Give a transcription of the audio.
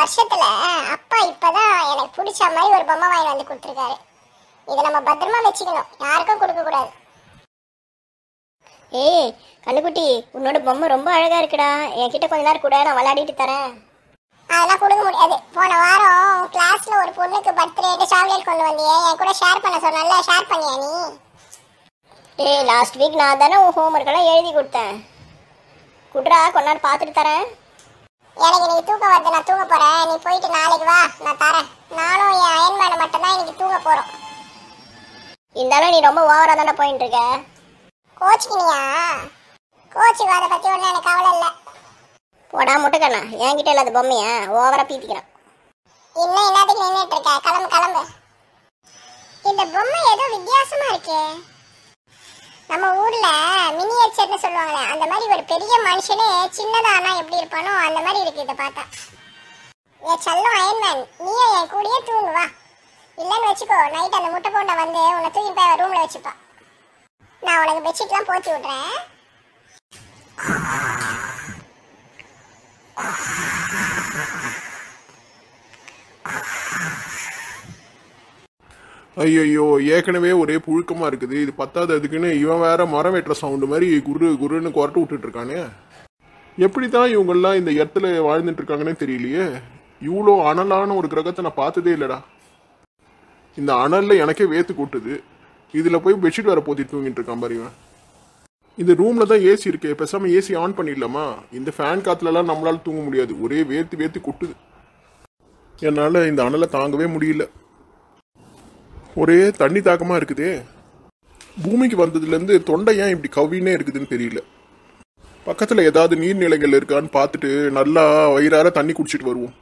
வருஷத்துல அப்பா இப்பதான் எனக்கு பிடிச்ச மாதிரி ஒரு பொம்மை வாங்கி வந்து கொடுத்துருக்காரு. இதை நம்ம பத்திரமா வச்சுக்கணும், யாருக்கும் கொடுக்க கூடாது. ஏய் கண்ணுக்குட்டி, உன்னோட பொம்மை ரொம்ப அழகா இருக்குடா. என்கிட்ட கொஞ்ச நேரம் கூட, நான் விளையாடிட்டு தரேன். அதெல்லாம் கொடுக்க முடியாது. போன வாரம் கிளாஸ்ல ஒரு பொண்ணுக்கு பர்த்டே சாக்லேட் கொண்டு வந்தியே, என் கூட ஷேர் பண்ண சொன்னல, ஷேர் பண்ணியா நீ? ஏய் லாஸ்ட் வீக் நான் தானே உன் ஹோம்ஒர்க் எல்லாம் எழுதி கொடுத்தேன். குட்ரா, கொஞ்ச நேரம் பார்த்துட்டு தரேன். எனக்கு இன்னைக்கு தூக்கம் வருது, நான் தூங்க போறேன். நீ போயிட்டு நாளைக்கு வா, நான் தரேன். நானும் என் அயன்மேனை மட்டும்தான் இன்னைக்கு தூங்க போறோம். இருந்தாலும் நீ ரொம்ப ஓவரா தானே போயிட்டு இருக்க. கோச்சிக்கினியா? கோச்சுக்கு அதை பத்தி ஒன்றும் எனக்கு கவலை இல்லை. போடா முட்டைக்கண்ணா, என்கிட்ட இல்லாத பொம்மைய ஓவரா பீத்திக்கிறான். இன்னும் என்னத்துக்கு நின்றுட்டு இருக்க? கிளம்பு கிளம்பு. இந்த பொம்மை ஏதோ வித்தியாசமா இருக்கே. நம்ம ஊர்ல மினியேச்சர்னு சொல்லுவாங்களே, அந்த மாதிரி ஒரு பெரிய மனுஷனே சின்னதானா எப்படி இருப்பானோ அந்த மாதிரி இருக்கு இதை பார்த்தா. என் செல்லம் அயன்மேன், நீயே என் கூடயே தூங்கு வா. இல்லைன்னு வச்சுக்கோ, நைட் அந்த முட்டை போண்ட வந்து உன்னை தூக்கி போய் ரூம்ல வச்சுப்பா. நான் உனக்கு பெட்ஷீட்லாம் போத்தி விட்றேன். ஐயோ, ஏற்கனவே ஒரே புழுக்கமா இருக்குது. இது பத்தாது அதுக்குன்னு இவன் வேற மரம் வெட்டுற சவுண்டு மாதிரி குரு குருன்னு குரட்டு விட்டுட்டு இருக்கானே. எப்படி தான் இவங்கெல்லாம் இந்த இடத்துல வாழ்ந்துட்டு இருக்காங்கன்னே தெரியலையே. இவ்வளோ அனலான ஒரு கிரகத்தை நான் பார்த்ததே இல்லைடா. இந்த அனல்ல எனக்கே வேத்து கூட்டுது. இதுல போய் பெட்ஷீட் வேற போத்தி தூங்கிட்டு இருக்கான் பாரு இவன். இந்த ரூம்ல தான் ஏசி இருக்கே, பேசாம ஏசி ஆன் பண்ணிடலாமா? இந்த ஃபேன் காத்துலலாம் நம்மளால தூங்க முடியாது, ஒரே வேத்து வேத்து கொட்டுது. என்னால இந்த அனலை தாங்கவே முடியல. ஒரே தண்ணி தாக்கமா இருக்குதே. பூமிக்கு வந்ததுலேருந்து தொண்டை ஏன் இப்படி கவ்வினே இருக்குதுன்னு தெரியல. பக்கத்தில் ஏதாவது நீர்நிலைகள் இருக்கான்னு பார்த்துட்டு நல்லா வயிறார தண்ணி குடிச்சிட்டு வருவோம்.